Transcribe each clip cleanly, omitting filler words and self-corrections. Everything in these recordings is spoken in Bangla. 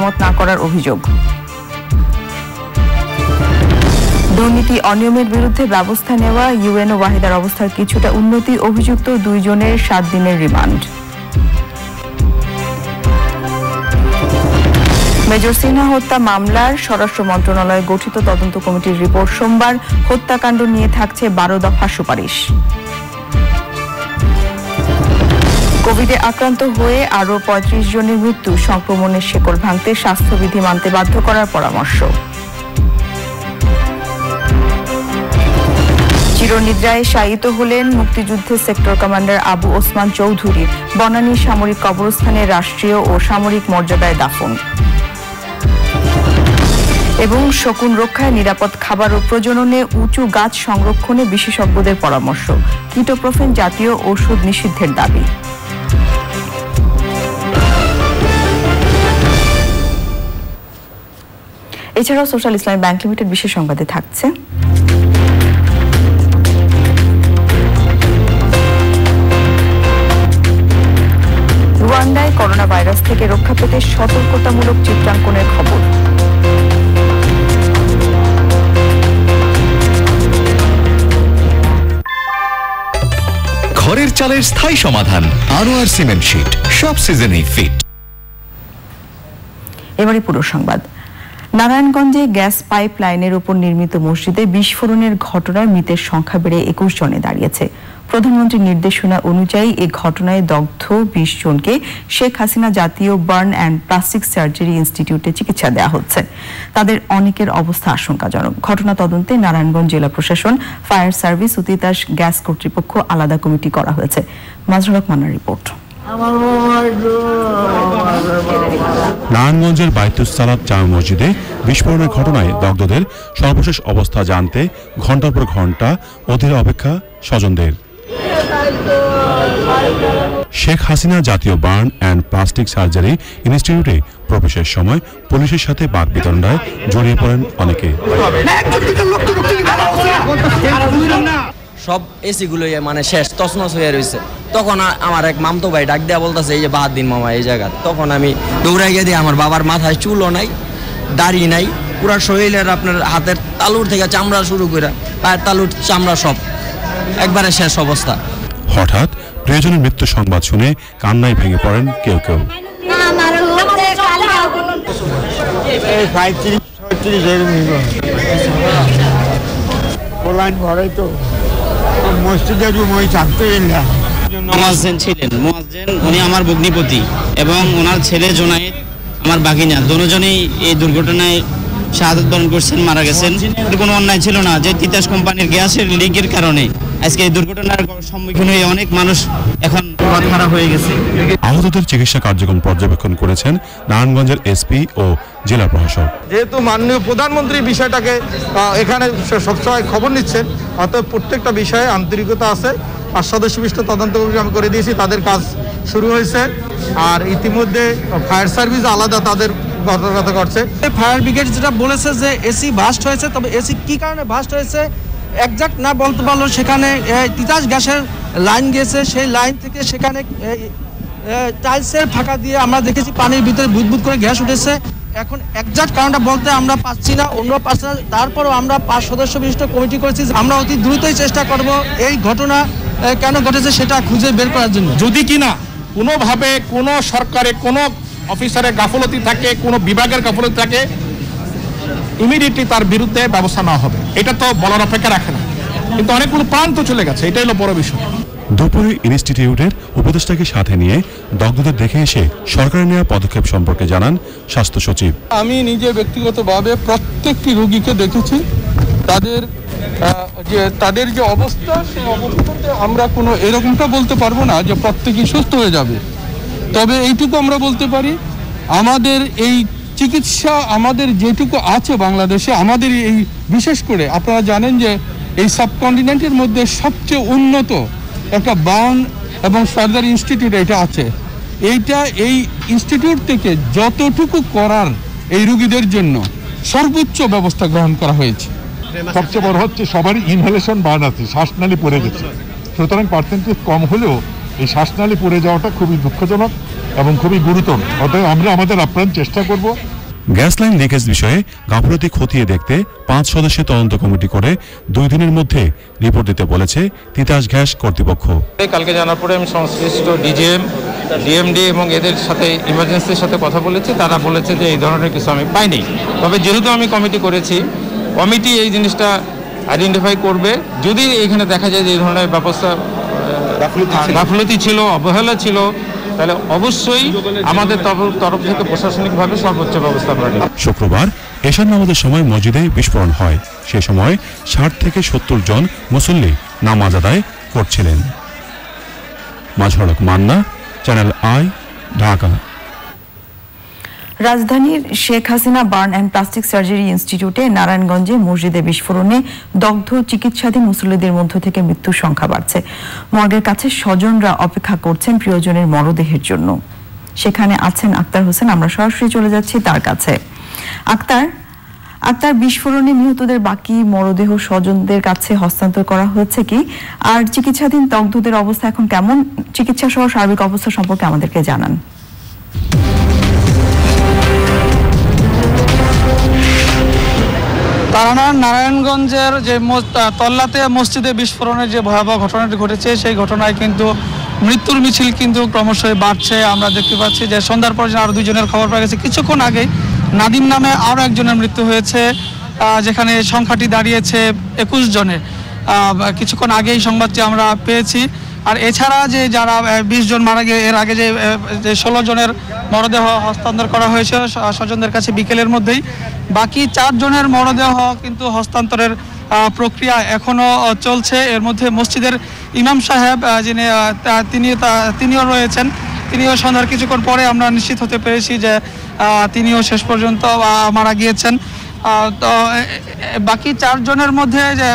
মেরামত না করার অভিযোগ। দুর্নীতি অনিয়মের বিরুদ্ধে ব্যবস্থা নেওয়া, ইউএনও ওয়াহিদার অবস্থার কিছুটা উন্নতি, অভিযুক্ত 2 জনের 7 দিনের রিমান্ড। মেজর সিনহা হত্যা মামলার স্বরাষ্ট্র মন্ত্রণালয় গঠিত তদন্ত কমিটির রিপোর্ট সোমবার। হত্যাকাণ্ড নিয়ে থাকছে 12 দফা সুপারিশ। কোভিডে আক্রান্ত হয়ে আরও 35 জনের মৃত্যু, সংক্রমণের শেকড় ভাঙতে স্বাস্থ্যবিধি মানতে বাধ্য করার পরামর্শ। চিরনিদ্রায় শায়িত হলেন মুক্তিযুদ্ধের সেক্টর কমান্ডার আবু ওসমান চৌধুরী। বনানী সামরিক কবরস্থানে রাষ্ট্রীয় ও সামরিক মর্যাদায় দাফন। এবং শকুন রক্ষায় নিরাপদ খাবার ও প্রজননে উঁচু গাছ সংরক্ষণে বিশেষজ্ঞদের পরামর্শ। কিটোপ্রোফেন জাতীয় ওষুধ নিষিদ্ধের দাবি। এছাড়াও সোশ্যাল ইসলামী ব্যাংক লিমিটেড বিশেষ সংবাদে থাকছে রুয়ান্ডায় করোনা ভাইরাস থেকে রক্ষা পেতে সতর্কতামূলক চিত্রাঙ্কনের খবর। ঘরের চালের স্থায়ী সমাধান আনোয়ার সিমেন্ট শীট, সব সিজনেই ফিট। এবারে পুরো সংবাদ। নারায়ণগঞ্জে গ্যাস পাইপ লাইনের উপর নির্মিত মসজিদে বিস্ফোরণের ঘটনায় মৃতের সংখ্যা বেড়ে 21 জনে দাঁড়িয়েছে। প্রধানমন্ত্রীর নির্দেশনা অনুযায়ী এই ঘটনায় দগ্ধ 20 জনকে শেখ হাসিনা জাতীয় বার্ন অ্যান্ড প্লাস্টিক সার্জারি ইনস্টিটিউটে চিকিৎসা দেওয়া হচ্ছে। তাদের অনেকের অবস্থা আশঙ্কাজনক। ঘটনা তদন্তে নারায়ণগঞ্জ জেলা প্রশাসন, ফায়ার সার্ভিস ও তিতাস গ্যাস কর্তৃপক্ষ আলাদা কমিটি করা হয়েছে। মাজহার হক মান্নার রিপোর্ট। নারায়ণগঞ্জের বাইতুস সালাত জামে মসজিদে বিস্ফোরণের ঘটনায় দগ্ধদের সর্বশেষ অবস্থা জানতে ঘণ্টার পর ঘণ্টা অধীর অপেক্ষা স্বজনদের। শেখ হাসিনা জাতীয় বার্ন অ্যান্ড প্লাস্টিক সার্জারি ইনস্টিটিউটে প্রবেশের সময় পুলিশের সাথে বাকবিতণ্ডায় জড়িয়ে পড়েন অনেকে। সব এসি গুলো মানে শেষ তছনছ হয়ে রয়েছে। তখন আমার এক মামতো ভাই ডাক দেয়া বলতেছে এই যে বাদ দিন মামা এই জায়গা। তখন আমি দৌড়াই গিয়ে দিয়ে আমার বাবার মাথায় চুলও নাই, দাড়ি নাই, পুরা শরীরের আপনার হাতের তালুর থেকে চামড়া শুরু করে পায়ের তালুর চামড়া সব একবারে শেষ অবস্থা। হঠাৎ প্রিয়জনের মৃত্যু সংবাদ শুনে কান্নায় ভেঙে পড়েন কেউ কেউ। মুয়াজ্জিন ছিলেন, মুয়াজ্জিন উনি আমার ভগ্নিপতি এবং ওনার ছেলে জোনায়েদ আমার বাগিনা, দুজনেই এই দুর্ঘটনায় শাহাদাত বরণ করছেন, মারা গেছেন। কোনো অন্যায় ছিল না যে তিতাস কোম্পানির গ্যাসের লিকের কারণে আজকে এই দুর্ঘটনার সম্মুখীন হয়ে অনেক মানুষ এখন পথহারা হয়ে গেছে। আহতদের চিকিৎসা কার্যক্রম পর্যবেক্ষণ করেছেন নারায়ণগঞ্জের এসপি ও জেলা প্রশাসক। যেহেতু মাননীয় প্রধানমন্ত্রী বিষয়টাকে এখানে সবসময় খবর নিচ্ছেন, অতএব প্রত্যেকটা বিষয়ে আন্তরিকতা আছে। 5 সদস্য বিশিষ্ট তদন্ত কমিটি আমি করে দিয়েছি, তাদের কাজ শুরু হয়েছে। আর ইতিমধ্যে ফায়ার সার্ভিস আলাদা তাদের গঠনগত করছে। ফায়ার ব্রিগেড যেটা বলেছে যে এসি বাস্ট হয়েছে, তবে এসি কি কারণে বাস্ট হয়েছে একজাক্ট না বলতে পারলো। সেখানে তিতাস গ্যাসের লাইন গেছে, সেই লাইন থেকে সেখানে টাইলসের ফাঁকা দিয়ে আমরা দেখেছি পানির ভিতরে বুদবুদ করে গ্যাস উঠেছে। এখন একজাক্ট কারণটা বলতে আমরা পাচ্ছি না, অন্য পাচ্ছি না। তারপরও আমরা 5 সদস্য বিশিষ্ট কমিটি করেছি। আমরা অতি দ্রুতই চেষ্টা করব এই ঘটনা কেন ঘটেছে সেটা খুঁজে বের করার জন্য। যদি কিনা কোনোভাবে কোনো সরকারে কোনো অফিসারের গাফলতি থাকে, কোনো বিভাগের গাফলতি থাকে, ইমিডিয়েটলি তার বিরুদ্ধে ব্যবস্থা নেওয়া হবে। এটা তো বলার অপেক্ষা রাখে না, কিন্তু অনেকগুলো প্রাণ তো চলে গেছে, এটাই হলো বড় বিষয়। দুপুরে ইনস্টিটিউটের উপদেষ্টাকে সাথে নিয়ে দগ্ধদের দেখে এসে সরকারের নেওয়া পদক্ষেপ সম্পর্কে জানান স্বাস্থ্য সচিব। আমি নিজে ব্যক্তিগতভাবে প্রত্যেকটি রোগীকে দেখেছি। তাদের যে অবস্থা, সেই অবস্থাতে আমরা কোনো এরকমটা বলতে পারবো না যে প্রত্যেকেই সুস্থ হয়ে যাবে। তবে এইটুকু আমরা বলতে পারি, আমাদের এই চিকিৎসা আমাদের যেটুকু আছে বাংলাদেশে, আমাদের এই বিশেষ করে আপনারা জানেন যে এই সাবকন্টিনেন্টের মধ্যে সবচেয়ে উন্নত একটা বার্ন এবং সার্জারি ইনস্টিটিউট এটা আছে। এই ইনস্টিটিউট থেকে যতটুকু করার এই রোগীদের জন্য সর্বোচ্চ ব্যবস্থা গ্রহণ করা হয়েছে। সবচেয়ে বড় হচ্ছে সবারই ইনহেলেশন বার্ন আছে, শ্বাসনালী পড়ে গেছে। সুতরাং পার্সেন্টেজ কম হলেও এই শ্বাসনালী পড়ে যাওয়াটা খুবই দুঃখজনক এবং খুবই গুরুতর। অতএব আমরা আমাদের আপ্রাণ চেষ্টা করব গ্যাস লাইন লিকেজ বিষয়ে গাফিলতি খতিয়ে দেখতে 5 সদস্যের তদন্ত কমিটি করে 2 দিনের মধ্যে রিপোর্ট দিতে বলেছে তিতাস গ্যাস কর্তৃপক্ষ। কালকে জানার পরে আমি সংশ্লিষ্ট ডিজিএম, ডিএমডি এবং এদের সাথে ইমার্জেন্সির সাথে কথা বলেছি। তারা বলেছে যে এই ধরনের কিছু আমি পাইনি। তবে যেহেতু আমি কমিটি করেছি, কমিটি এই জিনিসটা আইডেন্টিফাই করবে। যদি এখানে দেখা যায় যে এই ধরনের ব্যবস্থা গাফিলতি ছিল, অবহেলা ছিল, তাহলে অবশ্যই আমাদের তরফ থেকে প্রশাসনিকভাবে সর্বোচ্চ ব্যবস্থা আমরা নেব। শুক্রবার এশার নামাজের সময় মসজিদে বিস্ফোরণ হয়। সে সময় 60 থেকে 70 জন মুসল্লি নামাজ আদায় করছিলেন। মাজহরক মান্না, চ্যানেল আই, ঢাকা। রাজধানীর Sheikh Hasina burn and plastic surgery ইনস্টিটিউটে নারায়ণগঞ্জে মসজিদে বিস্ফোরণে দগ্ধ চিকিৎসাধীন মুসল্লিদের মধ্য থেকে মৃত্যুর সংখ্যা বাড়ছে। মর্গের কাছে স্বজনরা অপেক্ষা করছেন প্রিয়জনের মরদেহের জন্য। সেখানে আছেন আক্তার হোসেন, আমরা সরাসরি চলে যাচ্ছি তার কাছে। আক্তার, বিস্ফোরণে নিহতদের বাকি মরদেহ স্বজনদের কাছে হস্তান্তর করা হয়েছে কি? আর চিকিৎসাধীন দগ্ধদের অবস্থা এখন কেমন? চিকিৎসা সহ সার্বিক অবস্থা সম্পর্কে আমাদেরকে জানান। নারায়ণগঞ্জের যে তল্লাতে মসজিদে বিস্ফোরণের যে ভয়াবহ ঘটনাটি ঘটেছে, সেই ঘটনায় কিন্তু মৃত্যুর মিছিল কিন্তু ক্রমশই বাড়ছে। আমরা দেখতে পাচ্ছি যে সন্ধ্যার পর আরো 2 জনের খবর পাওয়া গেছে। কিছুক্ষণ আগেই নাদিম নামে আরো একজনের মৃত্যু হয়েছে, যেখানে সংখ্যাটি দাঁড়িয়েছে 21 জনে। কিছুক্ষণ আগেই সংবাদটি আমরা পেয়েছি। আর এছাড়া যে যারা 20 জন মারা গিয়ে এর আগে যে 16 জনের মরদেহ হস্তান্তর করা হয়েছে স্বজনদের কাছে বিকেলের মধ্যেই, বাকি 4 জনের মরদেহ কিন্তু হস্তান্তরের প্রক্রিয়া এখনো চলছে। এর মধ্যে মসজিদের ইমাম সাহেব যিনি তিনিও রয়েছেন, তিনিও সন্ধ্যার কিছুক্ষণ পরে আমরা নিশ্চিত হতে পেরেছি যে তিনিও শেষ পর্যন্ত মারা গিয়েছেন। তো বাকি 4 জনের মধ্যে যে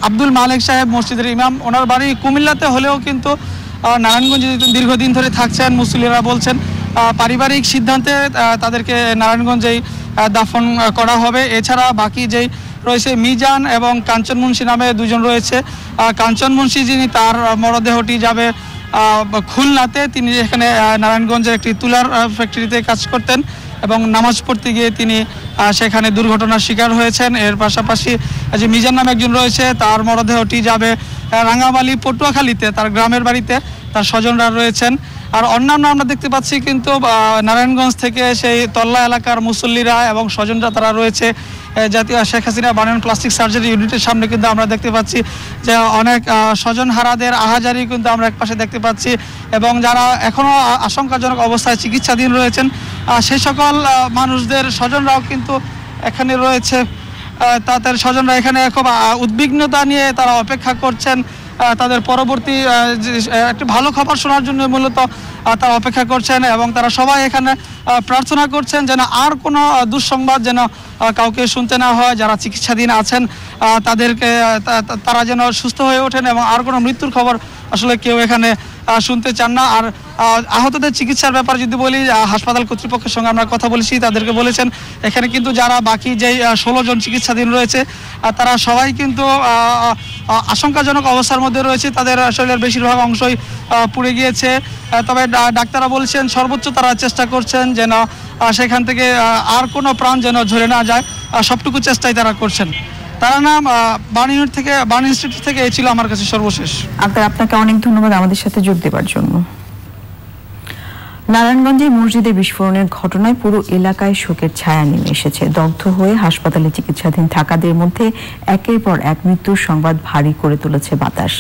আব্দুল মালিক সাহেব মসজিদের ইমাম, ওনার বাড়ি কুমিল্লাতে হলেও কিন্তু নারায়ণগঞ্জে দীর্ঘদিন ধরে থাকছেন। মুসল্লিরা বলছেন পারিবারিক সিদ্ধান্তে তাদেরকে নারায়ণগঞ্জেই দাফন করা হবে। এছাড়া বাকি যেই রয়েছে মিজান এবং কাঞ্চন মুন্সি নামে 2 জন রয়েছে। কাঞ্চন মুন্সি যিনি, তার মরদেহটি যাবে খুলনাতে। তিনি এখানে নারায়ণগঞ্জের একটি তুলার ফ্যাক্টরিতে কাজ করতেন এবং নামাজ পড়তে গিয়ে তিনি সেখানে দুর্ঘটনার শিকার হয়েছেন। এর পাশাপাশি যে মিজান নামে একজন রয়েছে, তার মরদেহটি যাবে রাঙ্গামালী পটুয়াখালীতে, তার গ্রামের বাড়িতে তার স্বজনরা রয়েছেন। আর অন্যান্য আমরা দেখতে পাচ্ছি কিন্তু নারায়ণগঞ্জ থেকে সেই তল্লা এলাকার মুসল্লিরা এবং স্বজনরা তারা রয়েছে জাতীয় Sheikh Hasina burn and plastic surgery ইউনিটের সামনে। কিন্তু আমরা দেখতে পাচ্ছি যে অনেক স্বজন হারাদের আহাজারি কিন্তু আমরা একপাশে দেখতে পাচ্ছি, এবং যারা এখনও আশঙ্কাজনক অবস্থায় চিকিৎসাধীন রয়েছেন সেই সকল মানুষদের স্বজনরাও কিন্তু এখানে রয়েছে। তাদের স্বজনরা এখানে খুব উদ্বিগ্নতা নিয়ে তারা অপেক্ষা করছেন তাদের পরবর্তী একটি ভালো খবর শোনার জন্য মূলত তারা অপেক্ষা করছেন, এবং তারা সবাই এখানে প্রার্থনা করছেন যেন আর কোনো দুঃসংবাদ যেন কাউকে শুনতে না হয়। যারা চিকিৎসাধীন আছেন তাদেরকে তারা যেন সুস্থ হয়ে ওঠেন এবং আর কোনো মৃত্যুর খবর আসলে কেউ এখানে শুনতে চান না। আর আহতদের চিকিৎসার ব্যাপারে যদি বলি, হাসপাতাল কর্তৃপক্ষের সঙ্গে আমরা কথা বলেছি, তাদেরকে বলেছেন এখানে কিন্তু যারা বাকি যেই 16 জন চিকিৎসাধীন রয়েছে তারা সবাই কিন্তু আশঙ্কাজনক অবস্থার মধ্যে রয়েছে। তাদের শরীরের বেশিরভাগ অংশই পুড়ে গিয়েছে। তবে ডাক্তাররা বলছেন সর্বোচ্চ তারা চেষ্টা করছেন যেন সেখান থেকে আর কোনো প্রাণ যেন ঝরে না যায়, সবটুকু চেষ্টাই তারা করছেন। তারা নাম বার্ন ইনস্টিটিউট থেকে এই ছিল আমার কাছে সর্বশেষ। আপনাকে অনেক ধন্যবাদ আমাদের সাথে যোগ দেওয়ার জন্য। নারায়ণগঞ্জে মসজিদে বিস্ফোরণের ঘটনায় পুরো এলাকায় শোকের ছায়া নেমে এসেছে। দগ্ধ হয়ে হাসপাতালে চিকিৎসাধীন থাকাদের মধ্যে একের পর এক মৃত্যুর সংবাদ ভারী করে তুলেছে বাতাস।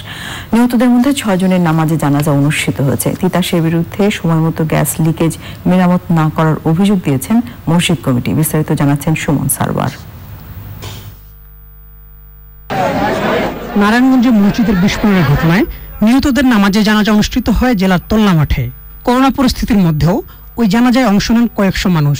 নিহতদের মধ্যে 6 জনের নামাজে জানাজা অনুষ্ঠিত হয়েছে। তিতাসের বিরুদ্ধে সময়মতো গ্যাস লিকেজ মেরামত না করার অভিযোগ দিয়েছেন মসজিদ কমিটি। বিস্তারিত জানাচ্ছেন সুমন সারওয়ার। নারায়ণগঞ্জে মসজিদের বিস্ফোরণের ঘটনায় নিহতদের নামাজে জানাজা অনুষ্ঠিত হয় জেলার তোলনা মাঠে। করোনা পরিস্থিতির মধ্যেও ওই জানাজায় অংশ নেন কয়েকশো মানুষ।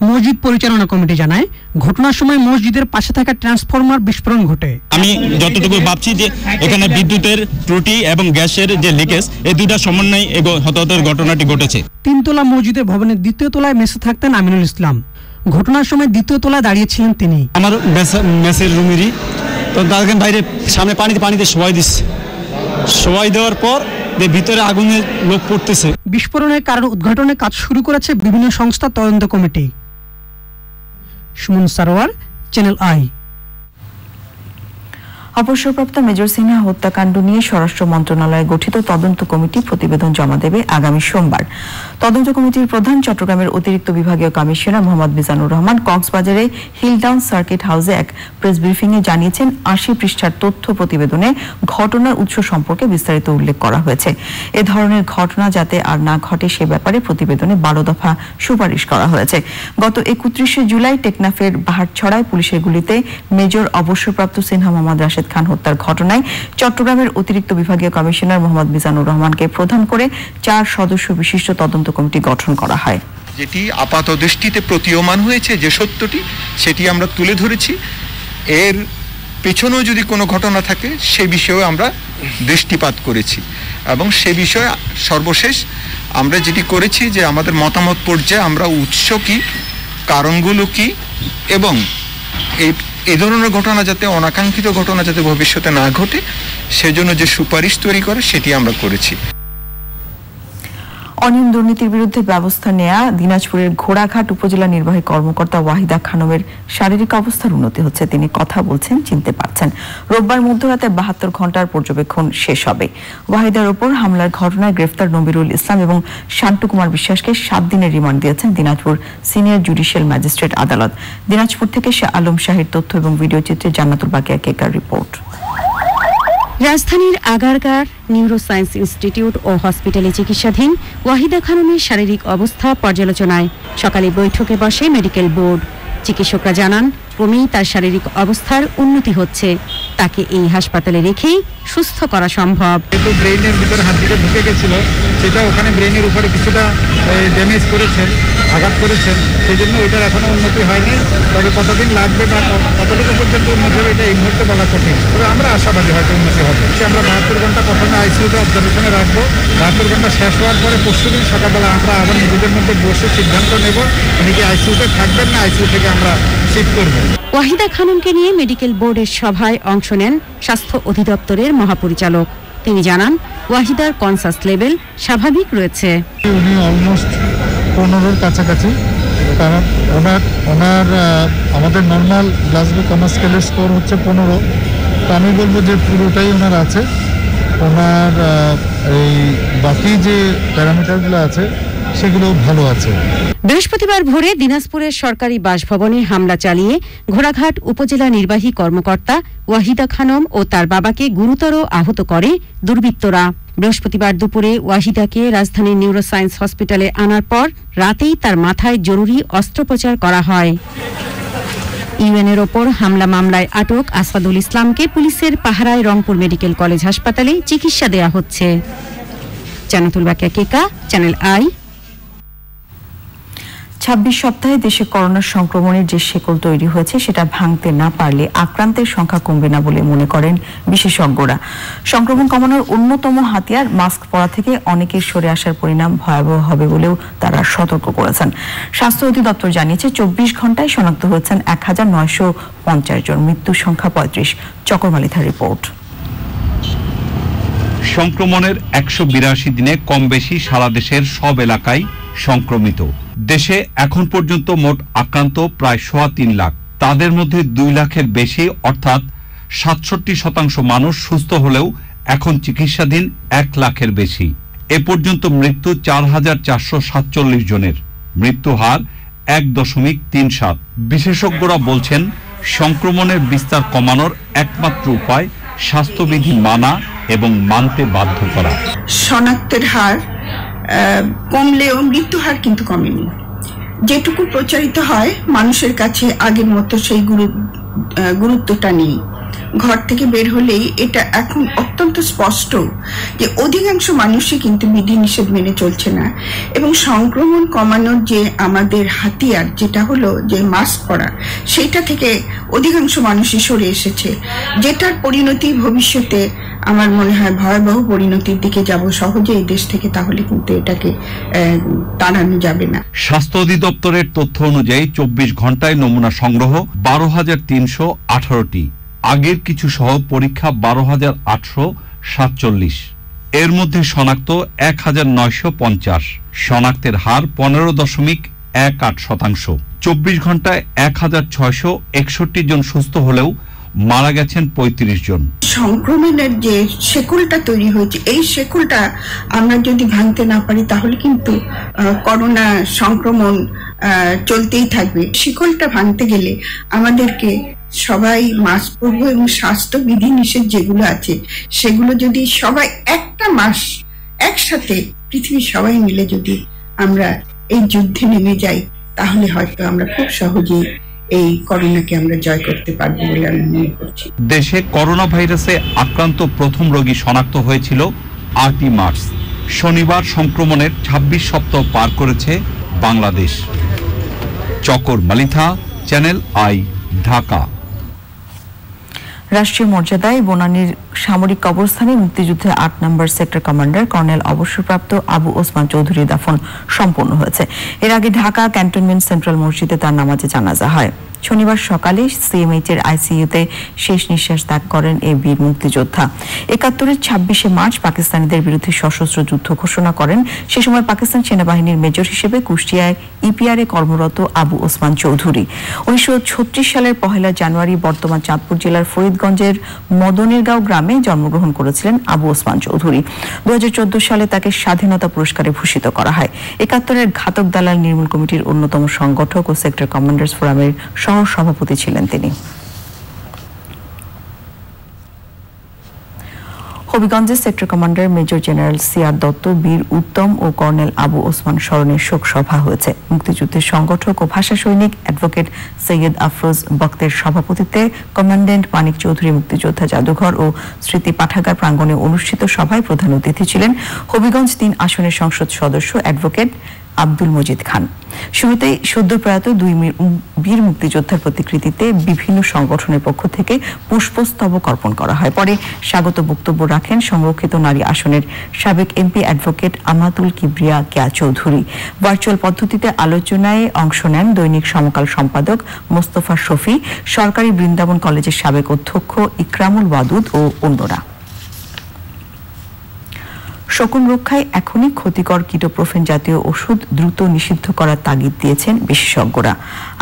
মসজিদ পরিচালনা কমিটি জানায় ঘটনার সময় মসজিদের পাশে থাকা ট্রান্সফরমার বিস্ফোরণ ঘটে। আমি যতটুকু ভাবছি যে এখানে বিদ্যুতের ত্রুটি এবং গ্যাসের যে লিকেজ, এই দুইটা সমন্বয়ে এই হতাহতের ঘটনাটি ঘটেছে। 3 তলা মসজিদের ভবনের 2য় তলায় মেসে থাকতেন আমিনুল ইসলাম। ঘটনার সময় 2য় তলায় দাঁড়িয়েছিলেন তিনি। আমার মেসের রুমেরই তো তাদেরকে বাইরে সামনে পানিতে শোয়াই দিচ্ছে। শোয়াই দেওয়ার পর ভিতরে আগুনের লোক পড়তেছে। বিস্ফোরণের কারণ উদ্ঘাটনের কাজ শুরু করেছে বিভিন্ন সংস্থা তদন্ত committee. Suman Sarwar, channel I. অবসরপ্রাপ্ত মেজর সিনহা হত্যাকাণ্ড নিয়ে স্বরাষ্ট্র মন্ত্রণালয়ে গঠিত তদন্ত কমিটি প্রতিবেদন জমা দেবে আগামী সোমবার। তদন্ত কমিটির প্রধান চট্টগ্রামের অতিরিক্ত বিভাগীয় কমিশনার মোহাম্মদ মিজানুর রহমান কক্সবাজারে হিলটাউন সার্কিট হাউসে এক প্রেস ব্রিফিংয়ে জানিয়েছেন ৮০ পৃষ্ঠার তথ্য প্রতিবেদনে ঘটনার উৎস সম্পর্কে বিস্তারিত উল্লেখ করা হয়েছে। এ ধরনের ঘটনা যাতে আর না ঘটে সে ব্যাপারে প্রতিবেদনে ১২ দফা সুপারিশ করা হয়েছে। গত ৩১ জুলাই টেকনাফের বাহারছড়ায় পুলিশের গুলিতে মেজর অবসরপ্রাপ্ত সিনহা মোহাম্মদ রাশেদ খান হত্যার ঘটনায় চট্টগ্রামের অতিরিক্ত বিভাগীয় কমিশনার মোহাম্মদ মিজানুর রহমানকে প্রধান করে ৪ সদস্য বিশিষ্ট তদন্ত কমিটি গঠন করা হয়। যেটি আপাত দৃষ্টিতে প্রতীয়মান হয়েছে যে সত্যটি সেটি আমরা তুলে ধরেছি। এর পেছনেও যদি কোনো ঘটনা থাকে সে বিষয়েও আমরা দৃষ্টিপাত করেছি এবং সে বিষয়ে সর্বশেষ আমরা যেটি করেছি যে আমাদের মতামত পর্যায়ে আমরা উৎস কি, কারণগুলো কি এবং এই ধরনের ঘটনা যাতে অনাকাঙ্ক্ষিত ঘটনা যাতে ভবিষ্যতে না ঘটে সেজন্য যে সুপারিশ তৈরি করে সেটি আমরা করেছি। অনিয়ম দুর্নীতির বিরুদ্ধে ব্যবস্থা নেয়া দিনাজপুরের ঘোড়াঘাট উপজেলা নির্বাহী কর্মকর্তা ওয়াহিদা খানমের শারীরিক অবস্থার উন্নতি হচ্ছে। তিনি কথা বলছেন, চিনতে পারছেন। রোববার মধ্যরাতে ৭২ ঘন্টার পর্যবেক্ষণ শেষ হবে। ওয়াহিদার ওপর হামলার ঘটনায় গ্রেফতার নবিরুল ইসলাম এবং শান্তু কুমার বিশ্বাসকে ৭ দিনের রিমান্ড দিয়েছেন দিনাজপুর সিনিয়র জুডিশিয়াল ম্যাজিস্ট্রেট আদালত। দিনাজপুর থেকে শাহ আলম শাহের তথ্য এবং ভিডিও চিত্রে জান্নাতুল বাকিয়া কেকার রিপোর্ট। রাজধানীর আগারগাঁর নিউরোসায়েন্স ইনস্টিটিউট ও হসপিটালে চিকিৎসাধীন ওয়াহিদা খানমের শারীরিক অবস্থা পর্যালোচনায় সকালে বৈঠকে বসে মেডিকেল বোর্ড। চিকিৎসকরা জানান ক্রমেই তার শারীরিক অবস্থার উন্নতি হচ্ছে। তাকে এই হাসপাতালে রেখেই সুস্থ করা সম্ভব। ব্রেইনের ভিতরে হাত দিকে ঢুকে গেছিল, সেটা ওখানে ব্রেইনের উপরে কিছুটা ড্যামেজ করেছে, আঘাত করেছেন, সেই জন্য ওইটার এখনো উন্নতি হয়নি। তবে কতদিন লাগবে বা কতটুকু পর্যন্ত উন্নতি হবে এটা এই মুহূর্তে বলা কঠিন। তবে আমরা আশাবাদী হয়তো উন্নতি হবে। আমরা ৭২ ঘন্টা প্রথমে আইসিইউতে অবজারভেশনে রাখবো। ৭২ ঘন্টা শেষ হওয়ার পরে পরশুদিন সকালবেলা আমরা আবার নিজেদের মধ্যে বসে সিদ্ধান্ত নেব উনি কি আইসিইউতে থাকবেন না আইসিইউ থেকে আমরা শিফট করব। ওয়াহিদা খানমকে নিয়ে মেডিকেল বোর্ডের সভায় অংশ নেন স্বাস্থ্য অধিদপ্তরের মহাপরিচালক। তিনি জানান ওয়াহিদার কনসাস লেভেল স্বাভাবিক রয়েছে। উনি অলমোস্ট 15-এর কাছাকাছি, কারণ ওনার আমাদের নর্মাল গ্লাসগো কমা স্কেলের স্কোর হচ্ছে 15। তো আমি বলবো যে পুরোটাই ওনার আছে। ওনার এই বাকি যে প্যারামিটারগুলো আছে সেগুলো ভালো আছে। বৃহস্পতিবার ভোরে দিনাজপুরের সরকারি বাসভবনে হামলা চালিয়ে ঘোড়াঘাট উপজেলা নির্বাহী কর্মকর্তা ওয়াহিদা খানম ও তার বাবাকে গুরুতর আহত করে দুর্বৃত্তরা। বৃহস্পতিবার দুপুরে ওয়াহিদাকে রাজধানীর নিউরোসায়েন্স হসপিটালে আনার পর রাতেই তার মাথায় জরুরি অস্ত্রোপচার করা হয়। ইউএনের ওপর হামলা মামলায় আটক আসাদুল ইসলামকে পুলিশের পাহারায় রংপুর মেডিকেল কলেজ হাসপাতালে চিকিৎসা দেয়া হচ্ছে। জান্নাতুল বাকিয়া কেকা, চ্যানেল আই। ২৬ সপ্তাহে দেশে করোনার সংক্রমণের যে শেকল তৈরি হয়েছে সেটা ভাঙতে না পারলে আক্রান্তের সংখ্যা কমবে না বলে মনে করেন বিশেষজ্ঞরা। সংক্রমণ কমানোর অন্যতম হাতিয়ার মাস্ক পরা থেকে অনেকের সরে আসার পরিণাম ভয়াবহ হবে বলেও তারা সতর্ক করেছেন। স্বাস্থ্য অধিদপ্তর জানিয়েছে ২৪ ঘন্টায় শনাক্ত হয়েছেন ১,৯৫০ জন, মৃত্যুর সংখ্যা ৩৫। চকরমালিথার রিপোর্ট। সংক্রমণের ১৮২ দিনে কম বেশি সারা দেশের সব এলাকায় সংক্রমিত। দেশে এখন পর্যন্ত মোট আক্রান্ত প্রায় ৩.৫ লাখ। তাদের মধ্যে ২ লাখের বেশি অর্থাৎ ৬৭% মানুষ সুস্থ হলেও এখন চিকিৎসাধীন ১ লাখের বেশি। এ পর্যন্ত মৃত্যু ৪,৪৪৭ জনের। মৃত্যু হার ১.৩৭। বিশেষজ্ঞরা বলছেন সংক্রমণের বিস্তার কমানোর একমাত্র উপায় স্বাস্থ্যবিধি মানা এবং মানতে বাধ্য করা। শনাক্তের হার কমলেও মৃত্যু হার কিন্তু কমেনি। যেটুকু প্রচারিত হয় মানুষের কাছে আগের মতো সেই গুরুত্বটা নেই। ঘর থেকে বের হলেই এটা এখন অত্যন্ত স্পষ্ট যে অধিকাংশ মানুষই কিন্তু বিধিনিষেধ মেনে চলছে না, এবং সংক্রমণ কমানোর যে আমাদের হাতিয়ার যেটা হলো যে মাস্ক পরা, সেটা থেকে অধিকাংশ মানুষই সরে এসেছে, যেটার পরিণতি ভবিষ্যতে আমার মনে হয় ভয়াবহ পরিণতির দিকে যাব সহজে এই দেশ থেকে। তাহলে কিন্তু এটাকে তাড়ানো যাবে না। স্বাস্থ্য অধিদপ্তরের তথ্য অনুযায়ী ২৪ ঘন্টায় নমুনা সংগ্রহ ১২,৩১৮টি। আগের কিছু সহ পরীক্ষা ১২,৮৪৭। এর মধ্যে শনাক্ত ১,৯৫০। শনাক্তের হার ১৫. 18%। 24 ঘন্টায় 1661 জন সুস্থ হলেও মারা গেছেন 35 জন। সংক্রমণের যে শেকলটা তৈরি হয়েছে, এই শেকলটা আমরা যদি ভাঙতে না পারি তাহলে কিন্তু করোনা সংক্রমণ চলতেই থাকবে। শিকলটা ভাঙতে গেলে আমাদেরকে সবাই মাস্ক পরবো এবং স্বাস্থ্য বিধিনিষেধ যেগুলো আছে সেগুলো যদি সবাই একটা মাস একসাথে পৃথিবীর সবাই মিলে যদি আমরা এই যুদ্ধে নেমে যাই তাহলে হয়তো আমরা খুব সহজেই এই করোনাকে আমরা জয় করতে পারবো বলে আমি মনে করছি। দেশে করোনা ভাইরাসে আক্রান্ত প্রথম রোগী শনাক্ত হয়েছিল 8 মার্চ। শনিবার সংক্রমণের 26 সপ্তাহ পার করেছে বাংলাদেশ। চকর মালিথা, চ্যানেল আই, ঢাকা। রাষ্ট্রীয় মর্যাদায় বনানীর সামরিক কবরস্থানে মুক্তিযুদ্ধের 8 নম্বর সেক্টর কমান্ডার কর্নেল অবসরপ্রাপ্ত আবু ওসমান চৌধুরীর দাফন সম্পন্ন হয়েছে। এর আগে ঢাকা ক্যান্টনমেন্ট সেন্ট্রাল মসজিদে তার নামাজে জানাজা হয়। শনিবার সকালে সিএমএইচ এর আইসিইউতে শেষ নিঃশ্বাস ত্যাগ করেন এই বীর মুক্তিযোদ্ধা। 71-এর 26শে মার্চ পাকিস্তানিদের বিরুদ্ধে সশস্ত্র যুদ্ধ ঘোষণা করেন। সে সময় পাকিস্তান সেনাবাহিনীর মেজর হিসেবে কুষ্টিয়ায় ইপিআর এ কর্মরত আবু ওসমান চৌধুরী 1936 সালের 1 জানুয়ারি বর্তমান চাঁদপুর জেলার ফরিদগঞ্জের মদনেরগাঁও গ্রামে জন্মগ্রহণ করেছিলেন আবু ওসমান চৌধুরী। 2014 সালে তাকে স্বাধীনতা পুরস্কারে ভূষিত করা হয়। 71-এর ঘাতক দালাল নির্মূল কমিটির অন্যতম সংগঠক ও সেক্টর কমান্ডার্স ফোরামের সহ সভাপতি ছিলেন তিনি। হবিগঞ্জের sector commander major general CR Dutta, বীর উত্তম ও কর্নেল আবু ওসমান স্মরণে শোক সভা হয়েছে। মুক্তিযুদ্ধের সংগঠক ও ভাষা সৈনিক অ্যাডভোকেট সৈয়দ আফরোজ বক্তের সভাপতিত্বে কমান্ড্যান্ট মানিক চৌধুরী মুক্তিযোদ্ধা জাদুঘর ও স্মৃতি পাঠাগার প্রাঙ্গণে অনুষ্ঠিত সভায় প্রধান অতিথি ছিলেন হবিগঞ্জ 3 আসনের সংসদ সদস্য অ্যাডভোকেট আব্দুল মজিদ খান। শুরুতেই সদ্য প্রয়াত 2 বীর মুক্তিযোদ্ধার প্রতিকৃতিতে বিভিন্ন সংগঠনের পক্ষ থেকে পুষ্পস্তবক অর্পণ করা হয়। পরে স্বাগত বক্তব্য রাখেন সংরক্ষিত নারী আসনের সাবেক এমপি অ্যাডভোকেট আমাতুল কিবরিয়া কেয়া চৌধুরী। ভার্চুয়াল পদ্ধতিতে আলোচনায় অংশ নেন দৈনিক সমকাল সম্পাদক মোস্তফা শফি, সরকারি বৃন্দাবন কলেজের সাবেক অধ্যক্ষ ইকরামুল ওয়াদুদ ও অন্যরা। শকুন রক্ষায় এখনই ক্ষতিকর কিটোপ্রোফেন জাতীয় ওষুধ দ্রুত নিষিদ্ধ করার তাগিদ দিয়েছেন বিশেষজ্ঞরা।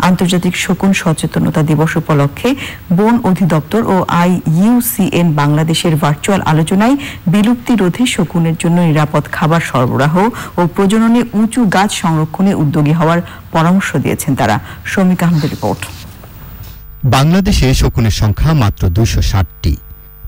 আন্তর্জাতিক শকুন সচেতনতা দিবস উপলক্ষে বন অধিদপ্তর ও IUCN বাংলাদেশের ভার্চুয়াল আলোচনায় বিলুপ্তি রোধে শকুনের জন্য নিরাপদ খাবার সরবরাহ ও প্রজননে উঁচু গাছ সংরক্ষণে উদ্যোগী হওয়ার পরামর্শ দিয়েছেন তারা। শমিক আহমেদের রিপোর্ট। বাংলাদেশে শকুনের সংখ্যা মাত্র 260টি।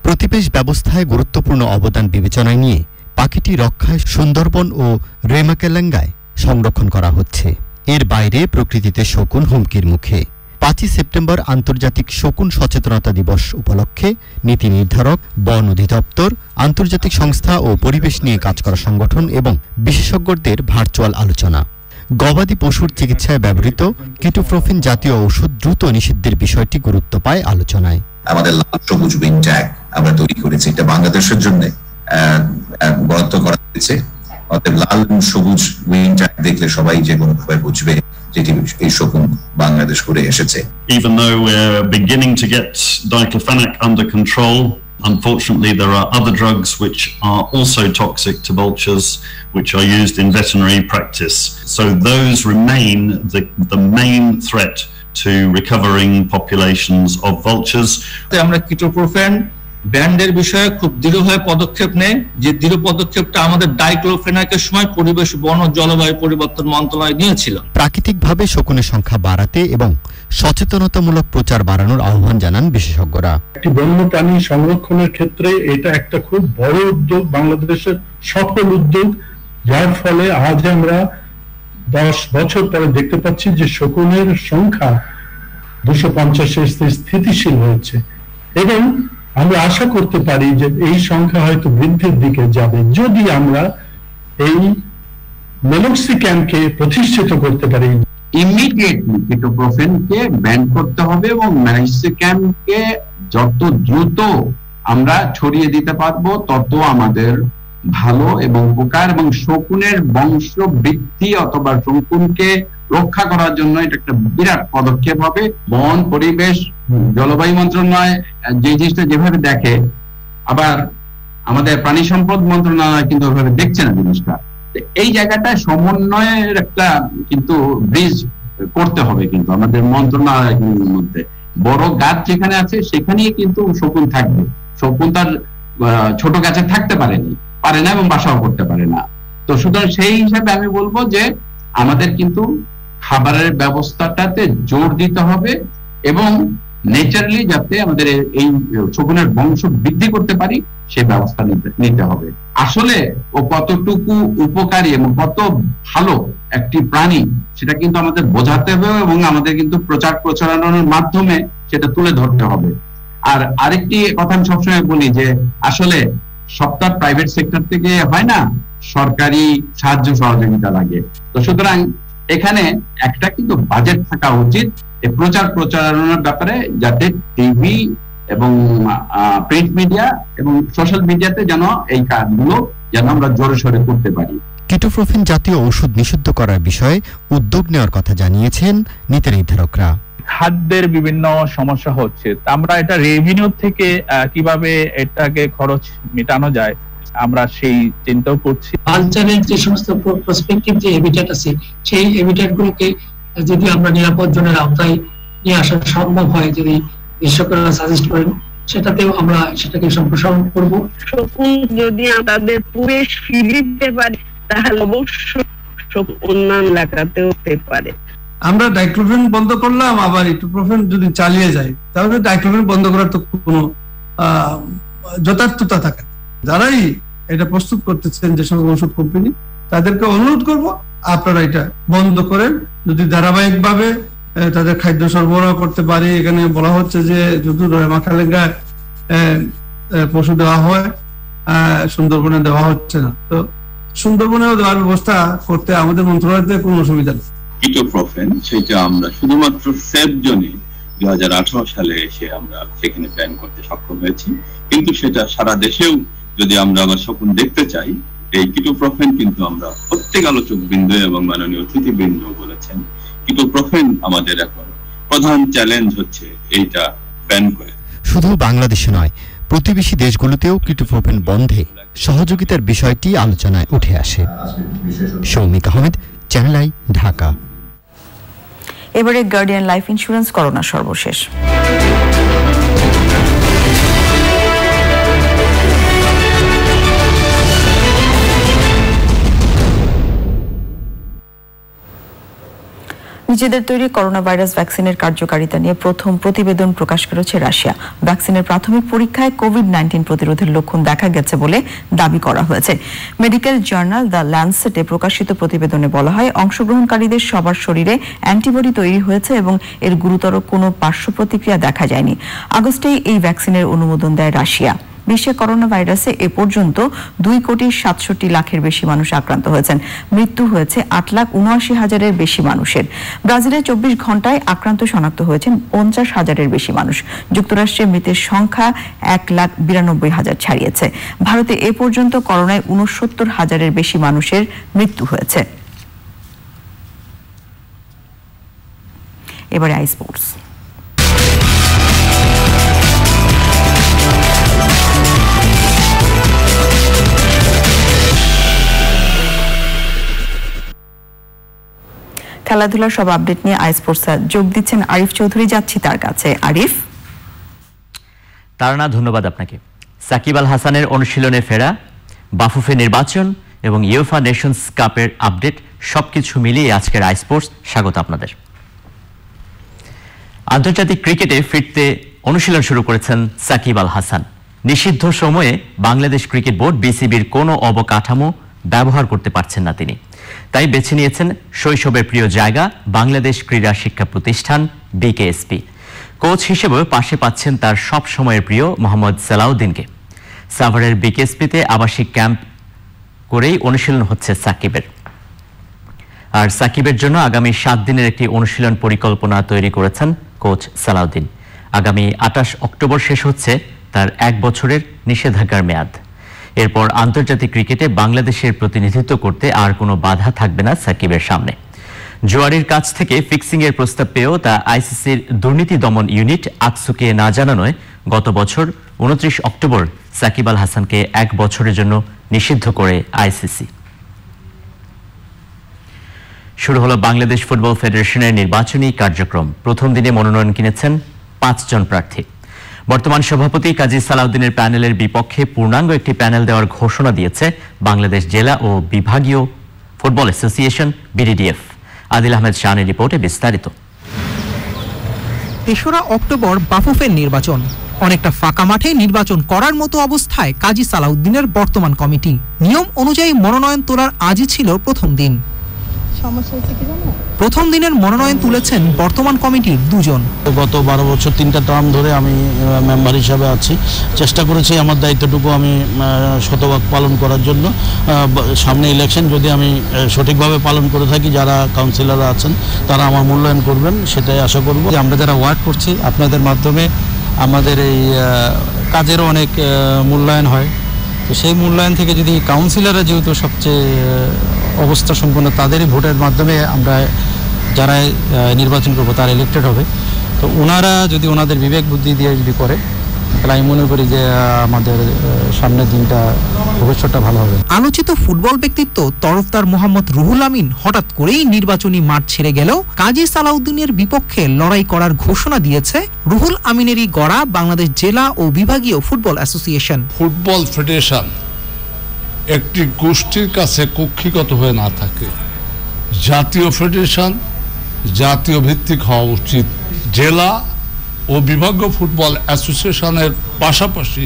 প্রতিবেশ ব্যবস্থায় গুরুত্বপূর্ণ অবদান বিবেচনায় নিয়ে পাখিটি রক্ষায় সুন্দরবন ও রেমাকেলাঙ্গায় সংরক্ষণ করা হচ্ছে। এর বাইরে প্রকৃতিতে শকুন হুমকির মুখে। 5 সেপ্টেম্বর আন্তর্জাতিক শকুন সচেতনতা দিবস উপলক্ষে নীতি নির্ধারক, বন অধিদপ্তর, আন্তর্জাতিক সংস্থা ও পরিবেশ নিয়ে কাজ করা সংগঠন এবং বিশেষজ্ঞদের ভার্চুয়াল আলোচনা। গবাদি পশুর চিকিৎসায় ব্যবহৃত কিটোপ্রোফেন জাতীয় ওষুধ দ্রুত নিষিদ্ধের বিষয়টি গুরুত্ব পায় আলোচনায়। আমাদের লাল সবুজ উইং ট্যাগ আমরা তৈরি করেছি, এটা বাংলাদেশের জন্য বরাদ্দ করা হয়েছে। অতএব লাল সবুজ উইং ট্যাগ দেখলে সবাই যে কোনোভাবে বুঝবে যেটি এই শকুন বাংলাদেশ করে এসেছে। Even though we're beginning to get diclofenac under control, unfortunately there are other drugs which are also toxic to vultures which are used in veterinary practice. So those remain the main threat to recovering populations of vultures. আমরা কিটোপ্রোফেন ব্যান্ডের বিষয়ে খুব দৃঢ়ভাবে পদক্ষেপ নেয়, যে দৃঢ় পদক্ষেপটা আমাদের ডাইক্লোফেনাকের সময় পরিবেশ, বন ও জলবায়ু পরিবর্তন মন্ত্রণালয় নিয়েছিল। প্রাকৃতিকভাবে শকুনের সংখ্যা বাড়াতে এবং সচেতনতামূলক প্রচার বাড়ানোর আহ্বান জানান বিশেষজ্ঞরা। একটি বন্যপ্রাণী সংরক্ষণের ক্ষেত্রে এটা একটা খুব বড় উদ্যোগ, বাংলাদেশের সফল উদ্যোগ, যার ফলে আজ আমরা 10 বছর পরে দেখতে পাচ্ছি যে শকুনের সংখ্যা 250-এ স্থিতিশীল হয়েছে এবং আমরা আশা করতে পারি যে এই সংখ্যা হয়তো বৃদ্ধির দিকে যাবে যদি আমরা এই মেলক্সিক্যামকে প্রতিষ্ঠিত করতে পারি। ইমিডিয়েটলি কিটোপ্রোফেনকে ব্যান করতে হবে এবং মেলক্সিক্যামকে যত দ্রুত আমরা ছড়িয়ে দিতে পারবো তত আমাদের ভালো এবং উপকার, এবং শকুনের বংশ বৃদ্ধি অথবা শকুনকে রক্ষা করার জন্য এটা একটা বিরাট পদক্ষেপ হবে। বন, পরিবেশ, জলবায়ু মন্ত্রণালয় যে জিনিসটা যেভাবে দেখে, আবার আমাদের প্রাণী সম্পদ মন্ত্রণালয় কিন্তু ওইভাবে দেখছে না জিনিসটা। এই জায়গাটা সমন্বয়ের একটা কিন্তু ব্রিজ করতে হবে, কিন্তু আমাদের মন্ত্রণালয়ের মধ্যে বড় গাছ যেখানে আছে সেখানেই কিন্তু শকুন থাকবে। শকুন তার ছোট গাছে থাকতে পারে না এবং বাসাও করতে পারে না। তো সুতরাং সেই হিসাবে আমি বলবো যে আমাদের কিন্তু খাবারের ব্যবস্থাটাতে জোর দিতে হবে এবং নেচারালি যাতে আমাদের এই শকুনের বংশ বৃদ্ধি করতে পারি সেই ব্যবস্থা নিতে হবে। আসলে ও কতটুকু উপকারী এবং কত ভালো একটি প্রাণী সেটা কিন্তু আমাদের বোঝাতে হবে এবং আমাদের কিন্তু প্রচার প্রচারণার মাধ্যমে সেটা তুলে ধরতে হবে। আর আরেকটি কথা আমি সবসময় বলি যে আসলে সবটা প্রাইভেট সেক্টর থেকে হয় না, সরকারি সাহায্য সহযোগিতা লাগে। তো সুতরাং এখানে একটা কিন্তু বাজেট থাকা উচিত এই প্রচার প্রচারণার ব্যাপারে, যাতে টিভি এবং প্রিন্ট মিডিয়া এবং সোশ্যাল মিডিয়াতে যেন এই কাজগুলো যেন আমরা জোরে সোরে করতে পারি। কিটোপ্রোফেন জাতীয় ওষুধ নিষিদ্ধ করার বিষয়ে উদ্যোগ নেওয়ার কথা জানিয়েছেন নীতি নির্ধারকরা। খাদ্যের বিভিন্ন সমস্যা হচ্ছে, আমরা এটা রেভিনিউ থেকে কিভাবে এটাকে খরচ মেটানো যায় আমরা সেই চিন্তাও করছি। কালচারের যে সমস্ত প্রসপেক্টিভ যে হ্যাবিটেট আছে সেই হ্যাবিটেট গুলোকে যদি আমরা নিরাপদ জোনের আওতায় নিয়ে আসা সম্ভব হয়, যদি বিশেষজ্ঞরা সাজেস্ট করেন, সেটাতেও আমরা সেটাকে সম্প্রসারণ করব। শকুন যদি আমাদের পরিবেশ ফিরিয়ে দিতে পারে তাহলে অবশ্যই অন্যান্য এলাকাতেও হতে পারে। আমরা ডাইক্লোফেন বন্ধ করলাম, আবার ইটোপ্রোফেন যদি চালিয়ে যায় তাহলে ডাইক্লোফেন বন্ধ করার তো কোনো যথার্থতা থাকে। যারাই এটা প্রস্তুত করতেছেন যে সব ওষুধ কোম্পানি, তাদেরকে অনুরোধ করব আপনারা এটা বন্ধ করেন। যদি ধারাবাহিকভাবে তাদের খাদ্য সরবরাহ করতে পারি, এখানে বলা হচ্ছে যে যদি রেমাখালেঙ্গায় পশু দেওয়া হয়, সুন্দরবনে দেওয়া হচ্ছে না, তো সুন্দরবনেও দেওয়ার ব্যবস্থা করতে আমাদের মন্ত্রণালয়তে কোনো অসুবিধা নেই। কিটোপ্রোফেন সেটা আমরা শুধুমাত্র সেফ জোনে 2018 সালে এসে আমরা সেখানে ব্যান করতে সক্ষম হয়েছি, কিন্তু সেটা সারা দেশেও যদি আমরা আবার শকুন দেখতে চাই, এই কিটোপ্রোফেন কিন্তু আমরা প্রত্যেক আলোচক বৃন্দ এবং মাননীয় অতিথিবৃন্দ বলেছেন কিটোপ্রোফেন আমাদের এখন প্রধান চ্যালেঞ্জ হচ্ছে এইটা ব্যান করে। শুধু বাংলাদেশে নয়, প্রতিবেশী দেশগুলোতেও কিটোপ্রোফেন বন্ধে সহযোগিতার বিষয়টি আলোচনায় উঠে আসে। Soumik Ahmed, channel I, Dhaka. এবারে গার্ডিয়ান লাইফ ইন্স্যুরেন্স করোনা সর্বশেষ। নিজেদের তৈরি করোনা ভাইরাস ভ্যাকসিনের কার্যকারিতা নিয়ে প্রথম প্রতিবেদন প্রকাশ করেছে রাশিয়া। ভ্যাকসিনের প্রাথমিক পরীক্ষায় কোভিড-19 প্রতিরোধের লক্ষণ দেখা গেছে বলে দাবি করা হয়েছে। মেডিকেল জার্নাল দ্য ল্যান্সেটে প্রকাশিত প্রতিবেদনে বলা হয়, অংশগ্রহণকারীদের সবার শরীরে অ্যান্টিবডি তৈরি হয়েছে এবং এর গুরুতর কোনো পার্শ্ব প্রতিক্রিয়া দেখা যায়নি। আগস্টেই এই ভ্যাকসিনের অনুমোদন দেয় রাশিয়া। বিশ্বে করোনা ভাইরাসে এ পর্যন্ত 2,67,00,000-এর বেশি মানুষ আক্রান্ত হয়েছেন। মৃত্যু হয়েছে 8,79,000-এর বেশি মানুষের। ব্রাজিলে 24 ঘন্টায় আক্রান্ত শনাক্ত হয়েছেন 50,000-এর বেশি মানুষ। যুক্তরাষ্ট্রে মৃতের সংখ্যা 1,92,000 ছাড়িয়েছে। ভারতে এ পর্যন্ত করোনায় 69,000-এর বেশি মানুষের মৃত্যু হয়েছে। এবারে আই স্পোর্টস। খেলাধুলার সব আপডেট নিয়ে আই স্পোর্টসে যোগ দিচ্ছেন আরিফ চৌধুরী। যাচ্ছি তার কাছে। আরিফ। তারানা, ধন্যবাদ আপনাকে। সাকিব আল হাসানের অনুশীলনে ফেরা, বাফুফে নির্বাচন এবং ইউফা নেশনস কাপের আপডেট সবকিছু মিলিয়ে আজকের আই স্পোর্টস স্বাগত আপনাদের। আন্তর্জাতিক ক্রিকেটে ফিরতে অনুশীলন শুরু করেছেন সাকিব আল হাসান। নিষিদ্ধ সময়ে বাংলাদেশ ক্রিকেট বোর্ড বিসিবির কোনো অবকাঠামো ব্যবহার করতে পারছেন না তিনি, তাই বেছে নিয়েছেন শৈশবের প্রিয় জায়গা বাংলাদেশ ক্রীড়া শিক্ষা প্রতিষ্ঠান বিকেএসপি। কোচ হিসেবেও পাশে পাচ্ছেন তার সব সময়ের প্রিয় মোহাম্মদ সালাউদ্দিনকে। সাভারের বিকেএসপিতে আবাসিক ক্যাম্প করেই অনুশীলন হচ্ছে সাকিবের। আর সাকিবের জন্য আগামী 7 দিনের একটি অনুশীলন পরিকল্পনা তৈরি করেছেন কোচ সালাউদ্দিন। আগামী 28 অক্টোবর শেষ হচ্ছে তার 1 বছরের নিষেধাজ্ঞার মেয়াদ। এরপর আন্তর্জাতিক ক্রিকেটে বাংলাদেশের প্রতিনিধিত্ব করতে আর কোনো বাধা থাকবে না সাকিবের সামনে। জোয়ারির কাছ থেকে ফিক্সিং এর প্রস্তাব পেয়েও তা আইসিসির দুর্নীতি দমন ইউনিট আকসুকে না জানানোয় গত বছর 29 অক্টোবর সাকিব আল হাসানকে 1 বছরের জন্য নিষিদ্ধ করে আইসিসি। শুরু হলো বাংলাদেশ ফুটবল ফেডারেশনের নির্বাচনী কার্যক্রম। প্রথম দিনে মনোনয়ন কিনেছেন 5 জন প্রার্থী। বর্তমান সভাপতি কাজী সালাউদ্দিনের প্যানেলের বিপক্ষে পূর্ণাঙ্গ একটি প্যানেল দেওয়ার ঘোষণা দিয়েছে বাংলাদেশ জেলা ও বিভাগীয় ফুটবল অ্যাসোসিয়েশন বিডিডিএফ। আদিল আহমেদ শানের রিপোর্টে বিস্তারিত। ৩রা অক্টোবর বাফুফের নির্বাচন। অনেকটা ফাঁকা মাঠে নির্বাচন করার মতো অবস্থায় কাজী সালাউদ্দিনের বর্তমান কমিটি। নিয়ম অনুযায়ী মনোনয়ন তোলার আজই ছিল প্রথম দিন। প্রথম দিনের মনোনয়ন তুলেছেন বর্তমান কমিটির 2 জন। গত 12 বছর 3টা টার্ম ধরে আমি মেম্বার হিসাবে আছি। চেষ্টা করেছি আমার দায়িত্বটুকু আমি শতভাগ পালন করার জন্য। সামনে ইলেকশন যদি আমি সঠিকভাবে পালন করে থাকি, যারা কাউন্সিলররা আছেন তারা আমার মূল্যায়ন করবেন, সেটাই আশা করব। আমরা যারা ওয়ার্ক করছি আপনাদের মাধ্যমে আমাদের এই কাজেরও অনেক মূল্যায়ন হয়। তো সেই মূল্যায়ন থেকে যদি কাউন্সিলররা যেহেতু সবচেয়ে অবস্থা সম্পন্ন, তাদেরই ভোটের মাধ্যমে আমরা যারা নির্বাচন করবো তারা ইলেক্টেড হবে। তো ওনারা যদি ওনাদের বিবেক বুদ্ধি দিয়ে যদি করে, তাহলে আমি মনে করি যে আমাদের সামনের দিনটা ভবিষ্যৎটা ভালো হবে। আলোচিত ফুটবল ব্যক্তিত্ব তরফদার মোহাম্মদ রুহুল আমিন হঠাৎ করেই নির্বাচনী মাঠ ছেড়ে গেল। কাজী সালাউদ্দিনের বিপক্ষে লড়াই করার ঘোষণা দিয়েছে রুহুল আমিনেরই গড়া বাংলাদেশ জেলা ও বিভাগীয় ফুটবল অ্যাসোসিয়েশন। ফুটবল ফেডারেশন একটি গোষ্ঠীর কাছে কক্ষিগত হয়ে না থাকে, জাতীয় ফেডারেশন জাতীয় ভিত্তিক হওয়া উচিত। জেলা ও বিভাগীয় ফুটবল অ্যাসোসিয়েশনের পাশাপাশি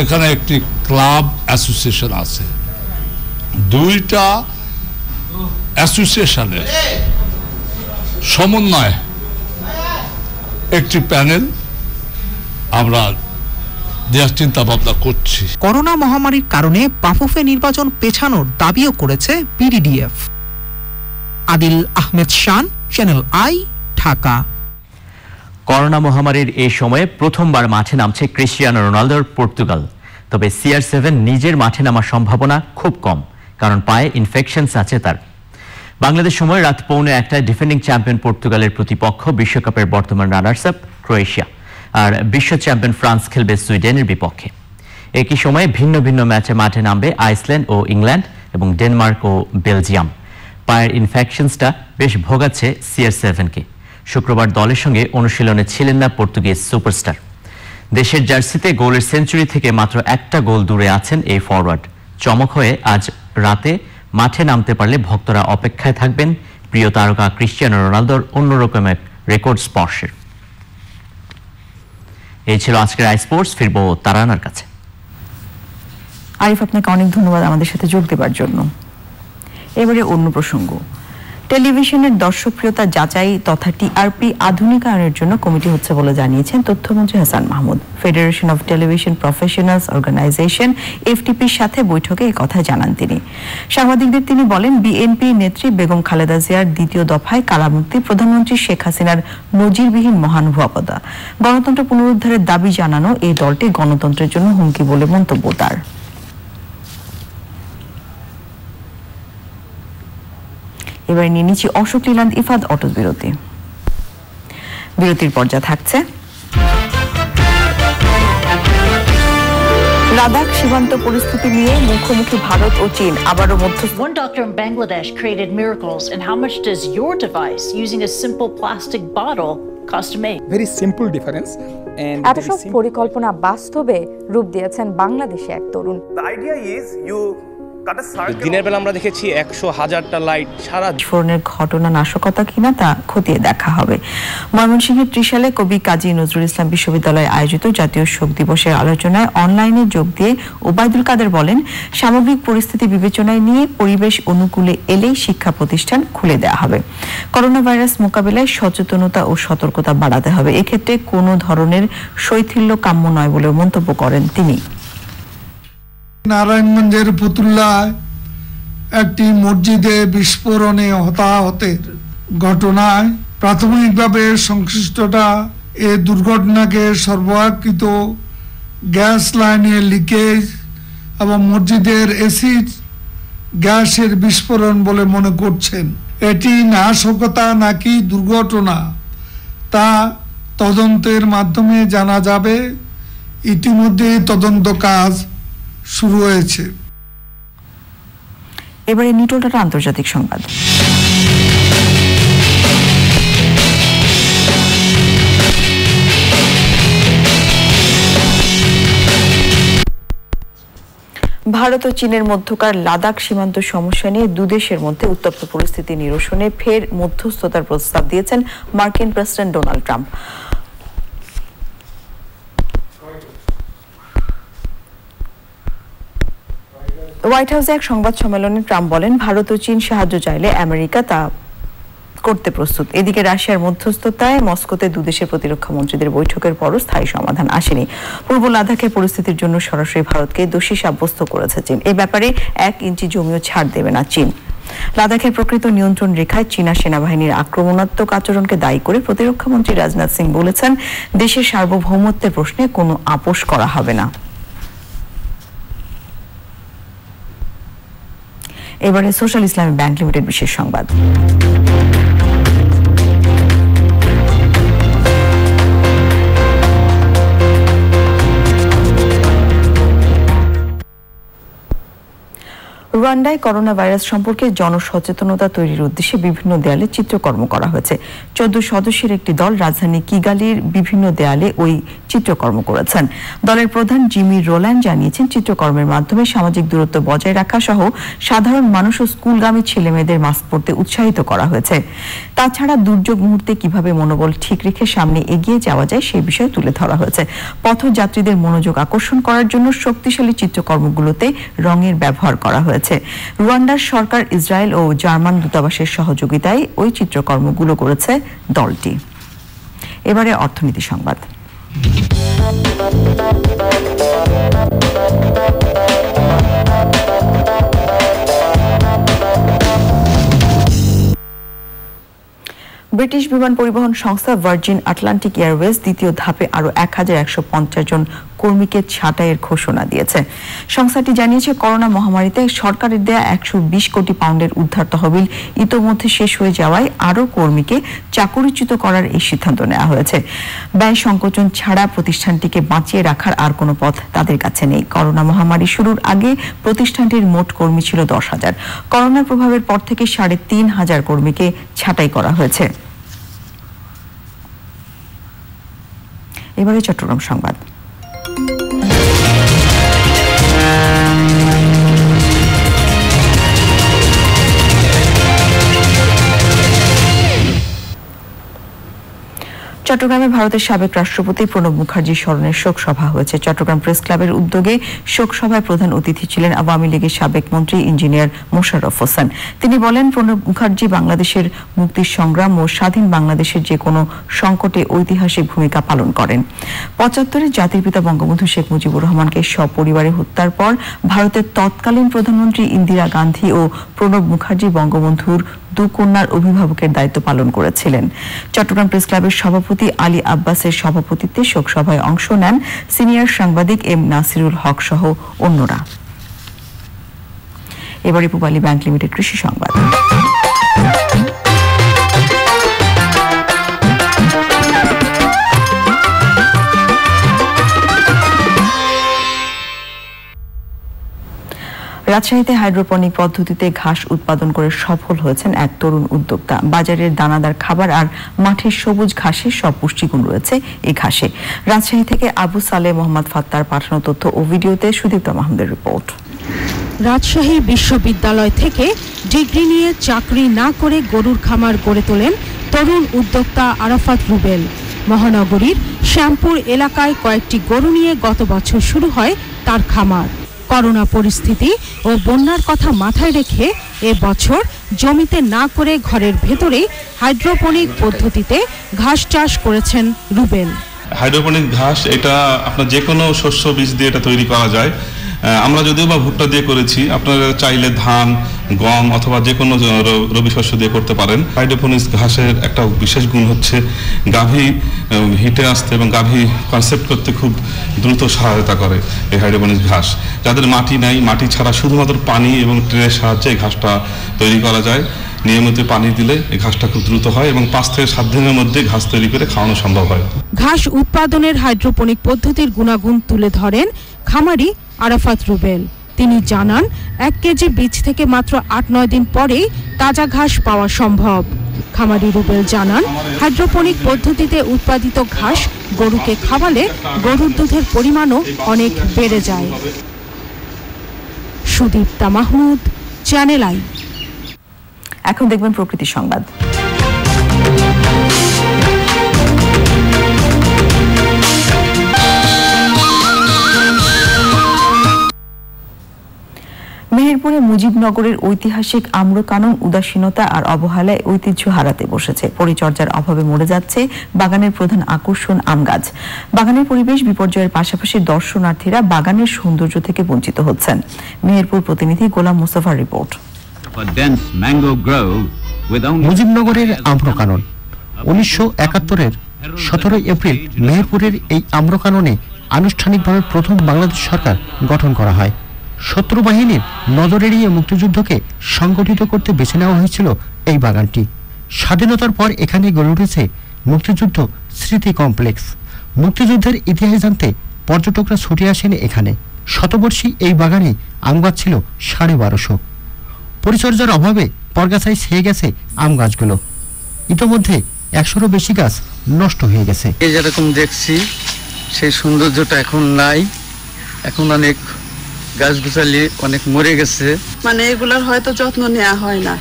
এখানে একটি ক্লাব অ্যাসোসিয়েশন আছে। 2টা অ্যাসোসিয়েশনের সমন্বয়ে একটি প্যানেল আমরা দেওয়ার চিন্তা ভাবনা করছি। করোনা মহামারীর কারণে বাফুফে নির্বাচন পেছানোর দাবিও করেছে বিডিডিএফ। আদিল আহমেদ শান, চ্যানেল আই, ঢাকা। করোনা মহামারীর এই সময়ে প্রথমবার মাঠে নামছে ক্রিস্টিয়ানো রোনালদোর পর্তুগাল। তবে CR7 নিজের মাঠে নামার সম্ভাবনা খুব কম, কারণ পায়ে ইনফেকশনস আছে তার। বাংলাদেশ সময় রাত 1:45টায় ডিফেন্ডিং চ্যাম্পিয়ন পর্তুগালের প্রতিপক্ষ বিশ্বকাপের বর্তমান রানার্স আপ ক্রোয়েশিয়া, আর বিশ্ব চ্যাম্পিয়ন ফ্রান্স খেলবে সুইডেনের বিপক্ষে। একই সময়ে ভিন্ন ভিন্ন ম্যাচে মাঠে নামবে আইসল্যান্ড ও ইংল্যান্ড এবং ডেনমার্ক ও বেলজিয়াম। পায়ের ইনফেকশনসটা বেশ ভোগাচ্ছে CR7কে। শুক্রবার দলের সঙ্গে অনুশীলনে ছিলেন না পর্তুগিজ সুপারস্টার। দেশের জার্সিতে গোলের সেঞ্চুরি থেকে মাত্র একটা গোল দূরে আছেন এই ফরওয়ার্ড। চমক হয়ে আজ রাতে মাঠে নামতে পারলে ভক্তরা অপেক্ষায় থাকবেন প্রিয় তারকা ক্রিস্টিয়ানো রোনালদোর অন্যরকম এক রেকর্ড স্পর্শের। এই ছিল আজকের আই স্পোর্টস। ফিরবো তারানার কাছে। আরিফ, আপনাকে অনেক ধন্যবাদ আমাদের সাথে যোগ দেবার জন্য। এবারে অন্য প্রসঙ্গ। টেলিভিশনের দর্শকপ্রিয়তা যাচাই তথা টিআরপি আধুনিকায়নের জন্য কমিটি হচ্ছে বলে জানিয়েছেন তথ্যমন্ত্রী Hasan Mahmud. Federation of television professionals organisation FTPর সাথে বৈঠকে একথা জানান তিনি। সাংবাদিকদের তিনি বলেন, বিএনপি নেত্রী বেগম খালেদা জিয়ার 2য় দফায় কারামুক্তি প্রধানমন্ত্রী শেখ হাসিনার নজিরবিহীন মহানুভবতা। গণতন্ত্র পুনরুদ্ধারের দাবি জানানো এই দলটি গণতন্ত্রের জন্য হুমকি বলে মন্তব্য তার। এবার নিয়ে নিচ্ছি অশোক লীলান্দ ইফাদ অটো বিরতির পর্যায়ে থাকছে লাদাখ সীমান্ত পরিস্থিতি নিয়ে মুখোমুখি ভারত ও চীন আবারও মধ্যস্থ। One doctor in Bangladesh created miracles, and how much does your device using a simple plastic bottle cost to make? Very simple difference. And এত সব পরিকল্পনা বাস্তবে রূপ দিয়েছেন বাংলাদেশে এক তরুণ। The idea is you দিনের বেলা আমরা দেখেছি 100,000টা লাইট সারা বিস্ফোরণের ঘটনা নাশকতা কিনা তা খতিয়ে দেখা হবে। ময়মনসিংহের ত্রিশালে কবি কাজী নজরুল ইসলাম বিশ্ববিদ্যালয়ে আয়োজিত জাতীয় শোক দিবসের আলোচনায় অনলাইনে যোগ দিয়ে ওবায়দুল কাদের বলেন, সামগ্রিক পরিস্থিতি বিবেচনায় নিয়ে পরিবেশ অনুকূলে এলেই শিক্ষা প্রতিষ্ঠান খুলে দেওয়া হবে। করোনা ভাইরাস মোকাবিলায় সচেতনতা ও সতর্কতা বাড়াতে হবে। এক্ষেত্রে কোনো ধরনের শৈথিল্য কাম্য নয় বলে মন্তব্য করেন তিনি। নারায়ণগঞ্জের ফতুল্লায় একটি মসজিদে বিস্ফোরণে হতাহতের ঘটনায় প্রাথমিকভাবে সংশ্লিষ্টতা এ দুর্ঘটনাকে সরবরাহকৃত গ্যাস লাইনের লিকেজ এবং মসজিদের এসিড গ্যাসের বিস্ফোরণ বলে মনে করছেন। এটি নাশকতা নাকি দুর্ঘটনা তা তদন্তের মাধ্যমে জানা যাবে। ইতিমধ্যে তদন্ত কাজ শুরু হয়েছে। এবারে নিউটন টাটা আন্তর্জাতিক সংবাদ। ভারত ও চীনের মধ্যকার লাদাখ সীমান্ত সমস্যা নিয়ে দুদেশের মধ্যে উত্তপ্ত পরিস্থিতি নিরসনে ফের মধ্যস্থতার প্রস্তাব দিয়েছেন মার্কিন প্রেসিডেন্ট ডোনাল্ড ট্রাম্প। হোয়াইট হাউসে এক সংবাদ সম্মেলনে ট্রাম্প বলেন, ভারত ও চীন সাহায্য চাইলে আমেরিকা তা করতে প্রস্তুত। এদিকে রাশিয়ার মধ্যস্থতায় মস্কোতে দুদেশের প্রতিরক্ষা মন্ত্রীদের বৈঠকের পরও স্থায়ী সমাধান আসেনি। পূর্ব লাদাখের পরিস্থিতির জন্য সরাসরি ভারতকে দোষী সাব্যস্ত করেছে চীন। এ ব্যাপারে 1 ইঞ্চি জমিও ছাড় দেবে না চীন। লাদাখের প্রকৃত নিয়ন্ত্রণ রেখায় চীনা সেনাবাহিনীর আক্রমণাত্মক আচরণকে দায়ী করে প্রতিরক্ষা মন্ত্রী রাজনাথ সিং বলেছেন, দেশের সার্বভৌমত্বের প্রশ্নে কোনো আপোষ করা হবে না। এবারে সোশ্যাল ইসলামী ব্যাংক লিমিটেড বিশেষ সংবাদ। রুয়ান্ডায় করোনা ভাইরাস সম্পর্কে জনসচেতনতা তৈরির উদ্দেশ্যে বিভিন্ন দেয়ালে চিত্রকর্ম করা হয়েছে। 14 সদস্যের একটি দল রাজধানী কিগালির বিভিন্ন দেয়ালে ওই চিত্রকর্ম করেছেন। দলের প্রধান জিমি রোল্যান্ড জানিয়েছেন, চিত্রকর্মের মাধ্যমে সামাজিক দূরত্ব বজায় রাখা সহ সাধারণ মানুষ ও স্কুলগামী ছেলেমেয়েদের মাস্ক পরতে উৎসাহিত করা হয়েছে। তাছাড়া দুর্যোগ মুহূর্তে কিভাবে মনোবল ঠিক রেখে সামনে এগিয়ে যাওয়া যায় সেই বিষয়ে তুলে ধরা হয়েছে। পথযাত্রীদের মনোযোগ আকর্ষণ করার জন্য শক্তিশালী চিত্রকর্মগুলোতে রঙের ব্যবহার করা হয়েছে। রুয়ান্ডার সরকার, ইসরায়েল ও জার্মান দূতাবাসের সহযোগিতায় ওই চিত্রকর্মগুলো করেছে দলটি। এবারে অর্থনীতি সংবাদ। ব্রিটিশ বিমান পরিবহন সংস্থা ভার্জিন আটলান্টিক এয়ারওয়েজ দ্বিতীয় ধাপে আরো 1150 জন কর্মীকে ছাঁটাইয়ের ঘোষণা দিয়েছে। সংস্থাটি জানিয়েছে, করোনা মহামারীতে সরকারের দেয়া 120 কোটি পাউন্ডের উদ্ধার তহবিল ইতোমধ্যে শেষ হয়ে যাওয়ায় আরও কর্মীকে চাকরিচ্যুত করার এই সিদ্ধান্ত নেওয়া হয়েছে। ব্যয় সংকোচন ছাড়া প্রতিষ্ঠানটিকে বাঁচিয়ে রাখার আর কোনো পথ তাদের কাছে নেই। করোনা মহামারী শুরুর আগে প্রতিষ্ঠানটির মোট কর্মী ছিল 10,000। করোনার প্রভাবের পর থেকে 3,500 কর্মীকে ছাঁটাই করা হয়েছে। এবারে চট্টগ্রাম সংবাদ। চট্টগ্রামে ভারতের সাবেক রাষ্ট্রপতি প্রণব মুখার্জির স্মরণে শোক সভা হয়েছে। চট্টগ্রাম প্রেস ক্লাবের উদ্যোগে শোক সভায় প্রধান অতিথি ছিলেন আওয়ামী লীগের সাবেক মন্ত্রী ইঞ্জিনিয়ার মোশাররফ হোসেন। তিনি বলেন, প্রণব মুখার্জি বাংলাদেশের মুক্তির সংগ্রাম ও স্বাধীন বাংলাদেশের যে কোনো সংকটে ঐতিহাসিক ভূমিকা পালন করেন। 75-এ জাতির পিতা বঙ্গবন্ধু শেখ মুজিবুর রহমানকে সপরিবারে হত্যার পর ভারতের তৎকালীন প্রধানমন্ত্রী ইন্দিরা গান্ধী ও প্রণব মুখার্জি বঙ্গবন্ধুর 2 কন্যার অভিভাবকের দায়িত্ব পালন করেছিলেন। চট্টগ্রাম প্রেস ক্লাবের সভাপতি আলী আব্বাসের সভাপতিত্বে শোকসভায় অংশ নেন সিনিয়র সাংবাদিক এম নাসিরুল হক সহ অন্যরা। এবারে পূবালী ব্যাংক লিমিটেড কৃষি সংবাদ। রাজশাহীতে হাইড্রোপনিক পদ্ধতিতে ঘাস উৎপাদন করে সফল হয়েছেন এক তরুণ উদ্যোক্তা। বাজারের দানাদার খাবার আর মাঠের সবুজ ঘাসের সব পুষ্টিগুণ রয়েছে এই ঘাসে। রাজশাহী থেকে আবু সালে মোহাম্মদ ফাত্তার পাঠানো তথ্য ও ভিডিওতে সুদীপ্তা মাহমুদের রিপোর্ট। রাজশাহী বিশ্ববিদ্যালয় থেকে ডিগ্রি নিয়ে চাকরি না করে গরুর খামার গড়ে তোলেন তরুণ উদ্যোক্তা আরাফাত রুবেল। মহানগরীর শ্যামপুর এলাকায় কয়েকটি গরু নিয়ে গত বছর শুরু হয় তার খামার। করোনা পরিস্থিতি ও বন্যার কথা মাথায় রেখে এবছর জমিতে না করে ঘরের ভেতরে হাইড্রোপনিক পদ্ধতিতে ঘাস চাষ করেছেন রুবেল। হাইড্রোপনিক ঘাস এটা আপনার যে কোনো শস্য বীজ দিয়ে এটা তৈরি করা যায়। আমরা যদিও বা ভুট্টা দিয়ে করেছি, আপনারা চাইলে ধান, গম অথবা যে কোনো রবি শস্য দিয়ে করতে পারেন। হাইড্রোপনিক্স ঘাসের একটা বিশেষ গুণ হচ্ছে গাভী হিটে আসতে এবং গাভী কনসেপ্ট করতে খুব দ্রুত সহায়তা করে এই হাইড্রোপনিক্স ঘাস। যাদের মাটি নাই, মাটি ছাড়া শুধুমাত্র পানি এবং ট্রের সাহায্যে এই ঘাসটা তৈরি করা যায়। নিয়মিত পানি দিলে এই ঘাসটা খুব দ্রুত হয় এবং 5 থেকে 7 দিনের মধ্যে ঘাস তৈরি করে খাওয়ানো সম্ভব হয়। ঘাস উৎপাদনের হাইড্রোপনিক পদ্ধতির গুণাগুণ তুলে ধরেন খামারি আরাফাত রুবেল। তিনি জানান, 1 কেজি বীজ থেকে মাত্র 8-9 দিন পরেই তাজা ঘাস পাওয়া সম্ভব। খামারি রুবেল জানান, হাইড্রোপনিক পদ্ধতিতে উৎপাদিত ঘাস গরুকে খাওয়ালে গরুর দুধের পরিমাণও অনেক বেড়ে যায়। Sudipta Mahmud, channel I. এখন দেখবেন প্রকৃতি সংবাদ। মেহেরপুরে মুজিবনগরের ঐতিহাসিক আম্রকানন উদাসীনতা আর অবহেলায় ঐতিহ্য হারাতে বসেছে। পরিচর্যার অভাবে মরে যাচ্ছে বাগানের প্রধান আকর্ষণ আম গাছ। বাগানের পরিবেশ বিপর্যয়ের পাশাপাশি দর্শনার্থীরা বাগানের সৌন্দর্য থেকে বঞ্চিত হচ্ছেন। মেহেরপুর প্রতিনিধি গোলাম মুস্তাফার রিপোর্ট। মুজিবনগরের আম্রকানন 1971-এর 17 এপ্রিল মেহেরপুরের এই আম্রকাননে আনুষ্ঠানিকভাবে প্রথম বাংলাদেশ সরকার গঠন করা হয়। শত্রু বাহিনীর নজর এড়িয়ে মুক্তিযুদ্ধকে সংগঠিত করতে বেছে নেওয়া হয়েছিল এই বাগানটি। স্বাধীনতার পর এখানে গড়ে উঠেছে মুক্তিযুদ্ধ স্মৃতি কমপ্লেক্স। মুক্তিযুদ্ধের ইতিহাস জানতে পর্যটকরা ছুটে আসেন এখানে। শতবর্ষী এই বাগানে আম গাছ ছিল 1250। পরিচর্যার অভাবে পরগাছায় ছেয়ে গেছে আম গাছগুলো। ইতোমধ্যে 100-এরও বেশি গাছ নষ্ট হয়ে গেছে। যেরকম দেখছি সেই সৌন্দর্যটা এখন নাই। এখন অনেক গাছগুছালি অনেক মরে গেছে, মানে এগুলোর হয়তো যত্ন নেওয়া হয় না,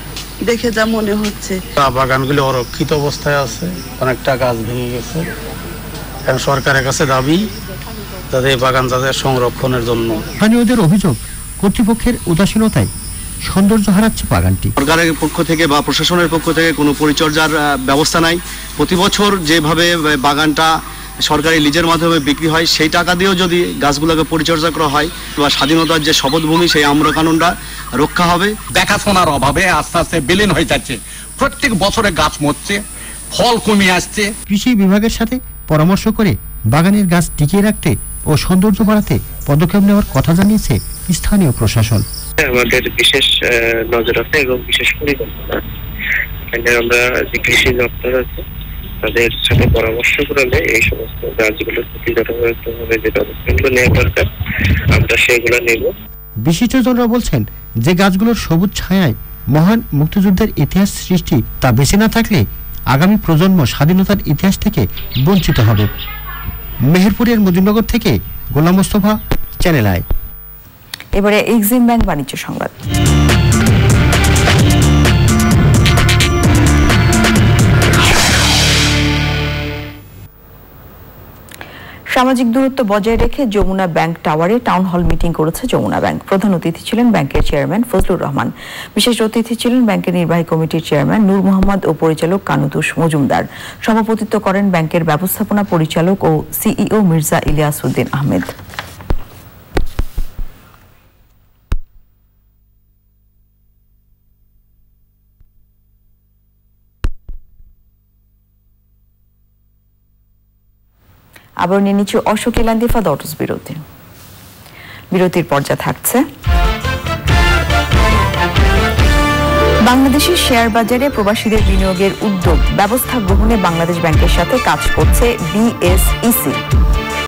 দেখে যা মনে হচ্ছে। বাগানগুলো অরক্ষিত অবস্থায় আছে, অনেকটা গাছ ভেঙে গেছে। এখন সরকারের কাছে দাবি যাতে এই বাগান যাদের সংরক্ষণের জন্য। স্থানীয়দের অভিযোগ কর্তৃপক্ষের উদাসীনতায় সৌন্দর্য হারাচ্ছে বাগানটি। সরকারের পক্ষ থেকে বা প্রশাসনের পক্ষ থেকে কোনো পরিচর্যার ব্যবস্থা নাই। প্রতি বছর যেভাবে বাগানটা সরকারি লিজের মাধ্যমে বিক্রি হয়, সেই টাকা দিয়েও যদি গাছগুলোকে পরিচর্যা করা হয় বা স্বাধীনতার যে শপথভূমি সেই আম্রকাননটা রক্ষা হবে। দেখাশোনার অভাবে আস্তে আস্তে বিলীন হয়ে যাচ্ছে। প্রত্যেক বছরে গাছ মরছে, ফল কমে আসছে। কৃষি বিভাগের সাথে পরামর্শ করে বাগানের গাছ টিকিয়ে রাখতে ও সৌন্দর্য বাড়াতে পদক্ষেপ নেওয়ার কথা জানিয়েছে স্থানীয় প্রশাসন। আমাদের বিশেষ নজর আছে এবং বিশেষ পরিকল্পনা। আমরা যে কৃষি দপ্তর আছে তাদের সাথে পরামর্শ করলে এই সমস্ত গাছগুলোর প্রতি যথাযথভাবে যে ব্যবস্থাগুলো নেওয়া দরকার আমরা সেগুলো নেব। বিশিষ্টজনরা বলছেন যে গাছগুলোর সবুজ ছায়ায় মহান মুক্তিযুদ্ধের ইতিহাস সৃষ্টি তা বেঁচে না থাকলে আগামী প্রজন্ম স্বাধীনতার ইতিহাস থেকে বঞ্চিত হবে। মেহেরপুরের মুজিবনগর থেকে গোলাম মোস্তফা, চ্যানেল আই। এবারে এক্সিম ব্যাংক বাণিজ্য সংবাদ। সামাজিক দূরত্ব বজায় রেখে যমুনা ব্যাংক টাওয়ারে টাউন হল মিটিং করেছে যমুনা ব্যাংক। প্রধান অতিথি ছিলেন ব্যাংকের চেয়ারম্যান ফজলুর রহমান। বিশেষ অতিথি ছিলেন ব্যাংকের নির্বাহী কমিটির চেয়ারম্যান নূর মোহাম্মদ ও পরিচালক কানুতুস মজুমদার। সভাপতিত্ব করেন ব্যাংকের ব্যবস্থাপনা পরিচালক ও সিইও মির্জা ইলিয়াস উদ্দিন আহমেদ। আবার নিয়ে নিচ্ছে অশোক এলান্দিফা দটস বিরতির পর্যায়ে থাকছে বাংলাদেশের শেয়ার বাজারে প্রবাসীদের বিনিয়োগের উদ্যোগ ব্যবস্থা গ্রহণে বাংলাদেশ ব্যাংকের সাথে কাজ করছে বিএসইসি।